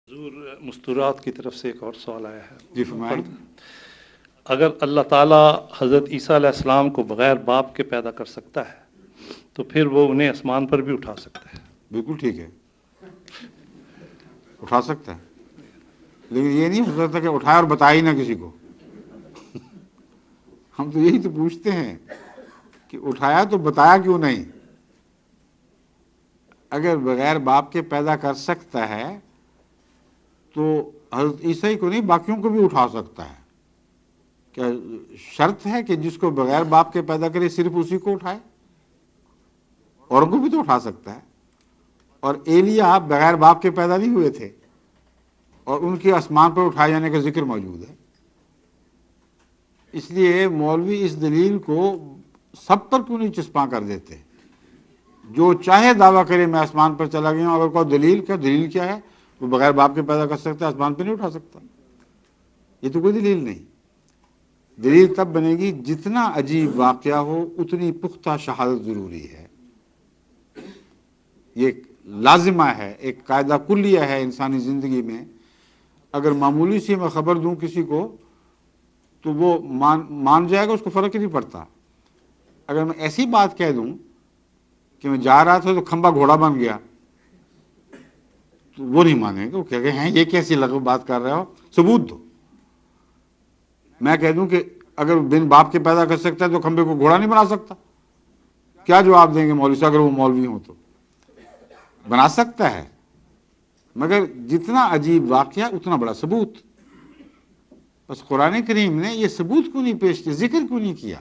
حضور مستورات کی طرف سے ایک اور سوال آیا ہے. جی فرمائیں. اگر اللہ تعالیٰ حضرت عیسیٰ علیہ السلام کو بغیر باپ کے پیدا کر سکتا ہے تو پھر وہ انہیں آسمان پر بھی اٹھا سکتا ہے. بالکل ٹھیک ہے، اٹھا سکتا ہے، لیکن یہ نہیں ہو سکتا کہ اٹھائے اور بتایا ہی نہ کسی کو. ہم تو یہی تو پوچھتے ہیں کہ اٹھایا تو بتایا کیوں نہیں؟ اگر بغیر باپ کے پیدا کر سکتا ہے تو حضرت عیسیٰ کو نہیں باقیوں کو بھی اٹھا سکتا ہے. کیا شرط ہے کہ جس کو بغیر باپ کے پیدا کرے صرف اسی کو اٹھائے؟ اور کو بھی تو اٹھا سکتا ہے. اور ایلیا بغیر باپ کے پیدا نہیں ہوئے تھے اور ان کے آسمان پر اٹھائے جانے کا ذکر موجود ہے. اس لیے مولوی اس دلیل کو سب پر کیوں نہیں چسپاں کر دیتے؟ جو چاہے دعویٰ کرے میں آسمان پر چلا گیا ہوں، اگر کوئی دلیل کیا ہے؟ وہ بغیر باپ کے پیدا کر سکتا ہے، آسمان پہ نہیں اٹھا سکتا. یہ تو کوئی دلیل نہیں. دلیل تب بنے گی جتنا عجیب واقعہ ہو اتنی پختہ شہادت ضروری ہے. یہ لازمہ ہے، ایک قاعدہ کلیہ ہے انسانی زندگی میں. اگر معمولی سی میں خبر دوں کسی کو تو وہ مان جائے گا، اس کو فرق ہی نہیں پڑتا. اگر میں ایسی بات کہہ دوں کہ میں جا رہا تھا تو کھمبا گھوڑا بن گیا تو وہ نہیں مانیں گے. وہ کہہ گئے ہیں یہ کیسی لغو بات کر رہے ہو، ثبوت دو. میں کہہ دوں کہ اگر بن باپ کے پیدا کر سکتا ہے تو کھمبے کو گھوڑا نہیں بنا سکتا، کیا جواب دیں گے مولوی سے؟ اگر وہ مولوی ہوں تو بنا سکتا ہے، مگر جتنا عجیب واقعہ اتنا بڑا ثبوت. بس قرآن کریم نے یہ ثبوت کیوں نہیں پیش کیا، ذکر کیوں نہیں کیا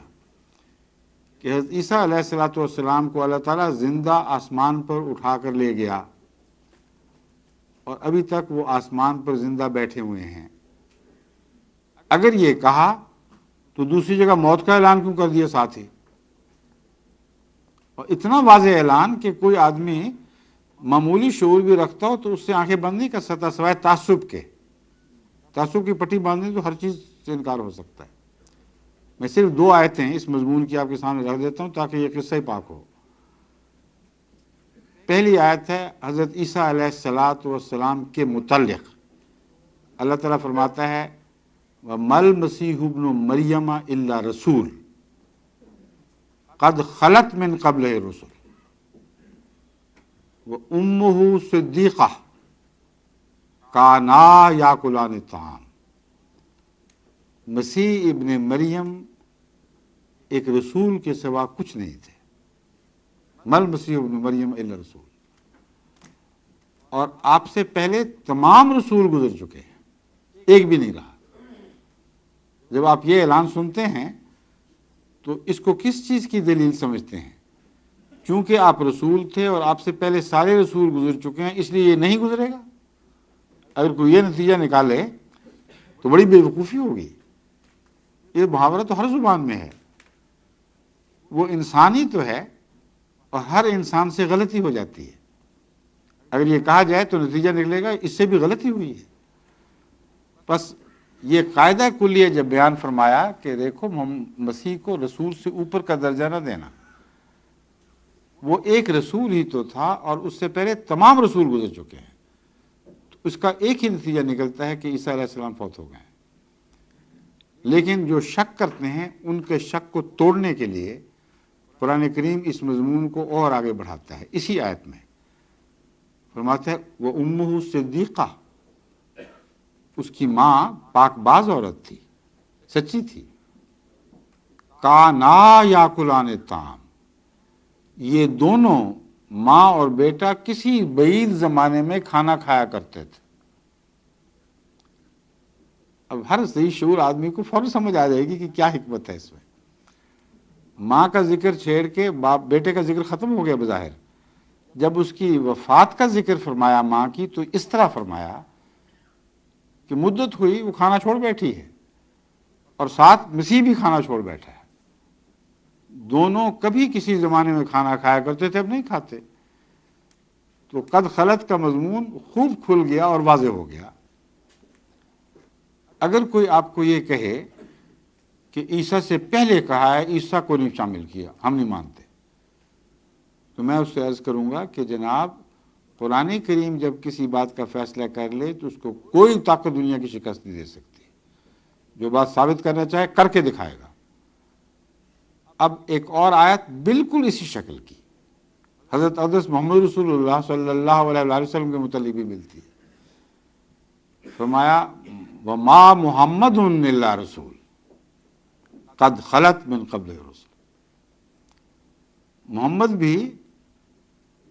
کہ حضرت عیسیٰ علیہ السلام کو اللہ تعالیٰ زندہ آسمان پر اٹھا کر لے گیا اور ابھی تک وہ آسمان پر زندہ بیٹھے ہوئے ہیں؟ اگر یہ کہا تو دوسری جگہ موت کا اعلان کیوں کر دیا ساتھ ہی؟ اور اتنا واضح اعلان کہ کوئی آدمی معمولی شعور بھی رکھتا ہو تو اس سے آنکھیں بند نہیں کر سکتا سوائے تعصب کے. تعصب کی پٹی باندھنے تو ہر چیز سے انکار ہو سکتا ہے. میں صرف 2 آیتیں اس مضمون کی آپ کے سامنے رکھ دیتا ہوں تاکہ یہ قصہ پاک ہو. پہلی آیت ہے حضرت عیسیٰ علیہ السلام کے متعلق. اللہ تعالیٰ فرماتا ہے وَمَا الْمَسِيحُ ابْنُ مَرْيَمَ إِلَّا رَسُولٌ قَدْ خَلَتْ مِنْ قَبْلِهِ الرُّسُلُ وَأُمُّهُ صِدِّيقَةٌ كَانَا يَأْكُلَانِ الطَّعَامَ. مسیح ابن مریم ایک رسول کے سوا کچھ نہیں تھے. مل مسیح ابن مریم الا رسول. اور آپ سے پہلے تمام رسول گزر چکے ہیں، ایک بھی نہیں رہا. جب آپ یہ اعلان سنتے ہیں تو اس کو کس چیز کی دلیل سمجھتے ہیں؟ چونکہ آپ رسول تھے اور آپ سے پہلے سارے رسول گزر چکے ہیں اس لیے یہ نہیں گزرے گا. اگر کوئی یہ نتیجہ نکالے تو بڑی بے وقوفی ہوگی. یہ محاورہ تو ہر زبان میں ہے، وہ انسانی تو ہے اور ہر انسان سے غلطی ہو جاتی ہے. اگر یہ کہا جائے تو نتیجہ نکلے گا اس سے بھی غلطی ہوئی ہے. بس یہ قاعدہ کلیہ جب بیان فرمایا کہ دیکھو مسیح کو رسول سے اوپر کا درجہ نہ دینا، وہ ایک رسول ہی تو تھا اور اس سے پہلے تمام رسول گزر چکے ہیں، تو اس کا ایک ہی نتیجہ نکلتا ہے کہ عیسیٰ علیہ السلام فوت ہو گئے ہیں. لیکن جو شک کرتے ہیں ان کے شک کو توڑنے کے لیے قرآن کریم اس مضمون کو اور آگے بڑھاتا ہے. اسی آیت میں فرماتا ہے وَأُمُّهُ صِدِّيقَةٌ، اس کی ماں پاک باز عورت تھی، سچی تھی. كَانَا يَأْكُلَانِ الطَّعَامَ، یہ دونوں ماں اور بیٹا کسی بعید زمانے میں کھانا کھایا کرتے تھے. اب ہر صحیح شعور آدمی کو فوراً سمجھ آ جائے گی کہ کیا حکمت ہے اس میں. ماں کا ذکر چھیڑ کے بیٹے کا ذکر ختم ہو گیا بظاہر. جب اس کی وفات کا ذکر فرمایا ماں کی تو اس طرح فرمایا کہ مدت ہوئی وہ کھانا چھوڑ بیٹھی ہے اور ساتھ مسیح بھی کھانا چھوڑ بیٹھا ہے. دونوں کبھی کسی زمانے میں کھانا کھایا کرتے تھے، اب نہیں کھاتے. تو قد خلت کا مضمون خوب کھل گیا اور واضح ہو گیا. اگر کوئی آپ کو یہ کہے کہ عیسیٰ سے پہلے کہا ہے، عیسیٰ کو نہیں شامل کیا، ہم نہیں مانتے، تو میں اس سے عرض کروں گا کہ جناب قرآن کریم جب کسی بات کا فیصلہ کر لے تو اس کو کوئی طاقت دنیا کی شکست نہیں دے سکتی. جو بات ثابت کرنا چاہے کر کے دکھائے گا. اب ایک اور آیت بالکل اسی شکل کی حضرت اقدس محمد رسول اللہ صلی اللہ علیہ وسلم کے متعلق بھی ملتی ہے. فرمایا وما محمد الا رسول قد خلت من قبل الرسل. محمد بھی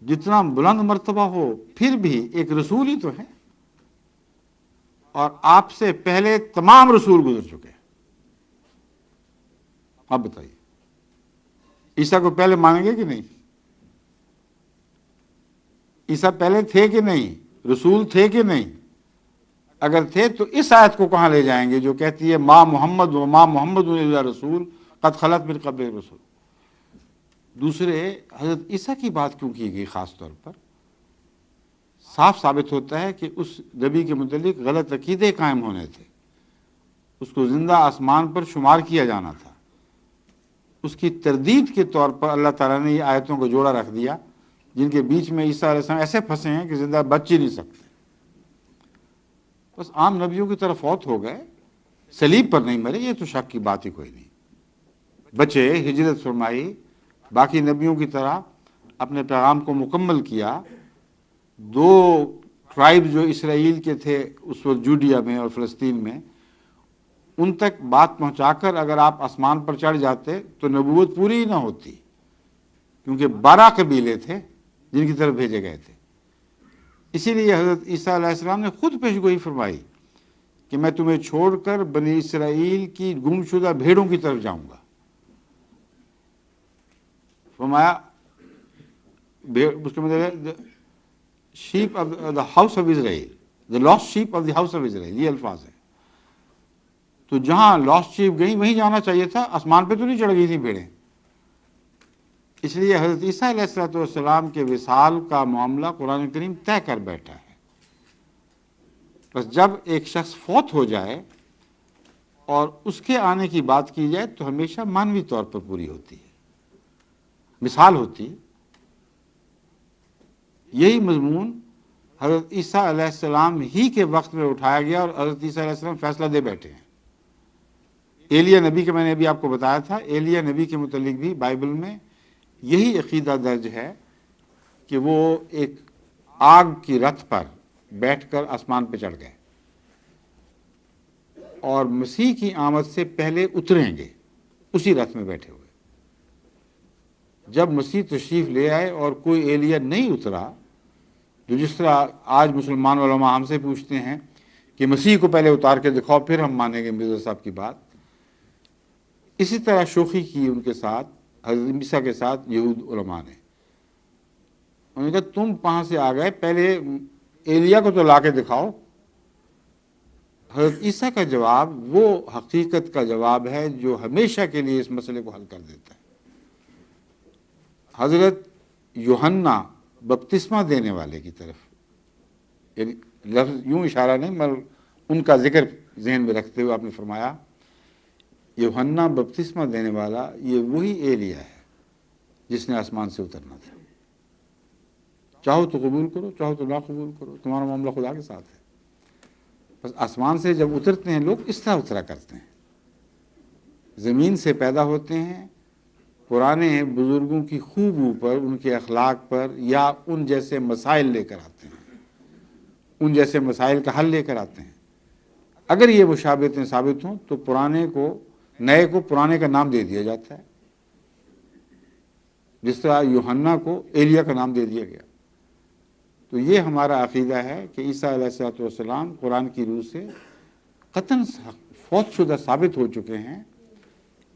جتنا بلند مرتبہ ہو پھر بھی ایک رسول ہی تو ہے، اور آپ سے پہلے تمام رسول گزر چکے ہیں. اب بتائیے عیسیٰ کو پہلے مانیں گے کہ نہیں؟ عیسیٰ پہلے تھے کہ نہیں؟ رسول تھے کہ نہیں؟ اگر تھے تو اس آیت کو کہاں لے جائیں گے جو کہتی ہے ما محمد و ما محمد الا رسول قد خلت من قبل الرسل. دوسرے حضرت عیسیٰ کی بات کیوں کی گئی خاص طور پر؟ صاف ثابت ہوتا ہے کہ اس نبی کے متعلق غلط عقیدے قائم ہونے تھے. اس کو زندہ آسمان پر شمار کیا جانا تھا. اس کی تردید کے طور پر اللہ تعالیٰ نے یہ آیتوں کو جوڑا رکھ دیا جن کے بیچ میں عیسیٰ علیہ السلام ایسے پھنسے ہیں کہ زندہ بچ ہی نہیں سکتے. بس عام نبیوں کی طرف فوت ہو گئے، صلیب پر نہیں مرے، یہ تو شک کی بات ہی کوئی نہیں. بچے، ہجرت فرمائی، باقی نبیوں کی طرح اپنے پیغام کو مکمل کیا. 2 ٹرائب جو اسرائیل کے تھے اس وقت جوڈیا میں اور فلسطین میں، ان تک بات پہنچا کر اگر آپ آسمان پر چڑھ جاتے تو نبوت پوری ہی نہ ہوتی، کیونکہ 12 قبیلے تھے جن کی طرف بھیجے گئے تھے. اسی لیے حضرت عیسیٰ علیہ السلام نے خود پیشگوئی فرمائی کہ میں تمہیں چھوڑ کر بنی اسرائیل کی گمشدہ بھیڑوں کی طرف جاؤں گا. فرمایا اس کے مطلب shape of the house of Israel, the last shape of the house of Israel, یہ الفاظ ہیں. تو جہاں لاسٹ شیپ گئی وہیں جانا چاہیے تھا، آسمان پہ تو نہیں چڑھ گئی تھی بھیڑیں. اس لیے حضرت عیسیٰ علیہ السلام کے وصال کا معاملہ قرآن کریم طے کر بیٹھا ہے. بس جب ایک شخص فوت ہو جائے اور اس کے آنے کی بات کی جائے تو ہمیشہ مانوی طور پر پوری ہوتی ہے، مثال ہوتی. یہی مضمون حضرت عیسیٰ علیہ السلام ہی کے وقت میں اٹھایا گیا اور حضرت عیسیٰ علیہ السلام فیصلہ دے بیٹھے ہیں. ایلیا نبی کا میں نے ابھی آپ کو بتایا تھا، ایلیا نبی کے متعلق بھی بائبل میں یہی عقیدہ درج ہے کہ وہ ایک آگ کی رتھ پر بیٹھ کر آسمان پہ چڑھ گئے اور مسیح کی آمد سے پہلے اتریں گے اسی رتھ میں بیٹھے ہوئے. جب مسیح تشریف لے آئے اور کوئی ایلیا نہیں اترا، جو جس طرح آج مسلمان علماء ہم سے پوچھتے ہیں کہ مسیح کو پہلے اتار کے دکھاؤ پھر ہم مانیں گے مرزا صاحب کی بات، اسی طرح شوخی کی ان کے ساتھ حضرت عیسیٰ کے ساتھ یہود علماء نے. انہوں نے کہا تم کہاں سے آ گئے، پہلے ایلیا کو تو لا کے دکھاؤ. حضرت عیسیٰ کا جواب وہ حقیقت کا جواب ہے جو ہمیشہ کے لیے اس مسئلے کو حل کر دیتا ہے. حضرت یوحنا بپتسمہ دینے والے کی طرف، یعنی لفظ یوں اشارہ نہیں مگر ان کا ذکر ذہن میں رکھتے ہوئے آپ نے فرمایا یوحنا بپتسمہ دینے والا یہ وہی ایلیا ہے جس نے آسمان سے اترنا تھا. چاہو تو قبول کرو، چاہو تو نہ قبول کرو، تمہارا معاملہ خدا کے ساتھ ہے. بس آسمان سے جب اترتے ہیں لوگ اس طرح اترا کرتے ہیں، زمین سے پیدا ہوتے ہیں، پرانے بزرگوں کی خوبیوں پر، ان کے اخلاق پر یا ان جیسے مسائل لے کر آتے ہیں، ان جیسے مسائل کا حل لے کر آتے ہیں. اگر یہ مشابہتیں ثابت ہوں تو پرانے کو، نئے کو پرانے کا نام دے دیا جاتا ہے، جس طرح یوحنا کو ایلیا کا نام دے دیا گیا. تو یہ ہمارا عقیدہ ہے کہ عیسیٰ علیہ السلام قرآن کی روح سے قطعاً فوت شدہ ثابت ہو چکے ہیں.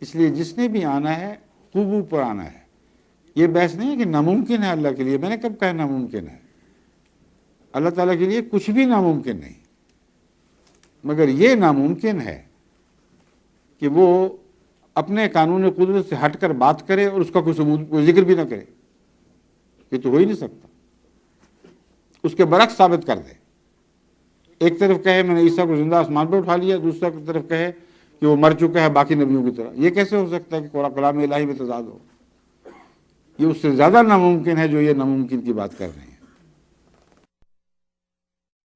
اس لیے جس نے بھی آنا ہے خوبو پر آنا ہے. یہ بحث نہیں ہے کہ ناممکن ہے اللہ کے لیے. میں نے کب کہا ناممکن ہے؟ اللہ تعالیٰ کے لیے کچھ بھی ناممکن نہیں، مگر یہ ناممکن ہے کہ وہ اپنے قانون قدرت سے ہٹ کر بات کرے اور اس کا کوئی ثبوت، کوئی ذکر بھی نہ کرے. یہ تو ہو ہی نہیں سکتا. اس کے برعکس ثابت کر دے. ایک طرف کہے میں نے عیسیٰ کو زندہ آسمان پر اٹھا لیا، دوسرا طرف کہے کہ وہ مر چکا ہے باقی نبیوں کی طرح. یہ کیسے ہو سکتا ہے کہ کلام الہی میں تضاد ہو؟ یہ اس سے زیادہ ناممکن ہے جو یہ ناممکن کی بات کر رہے ہیں.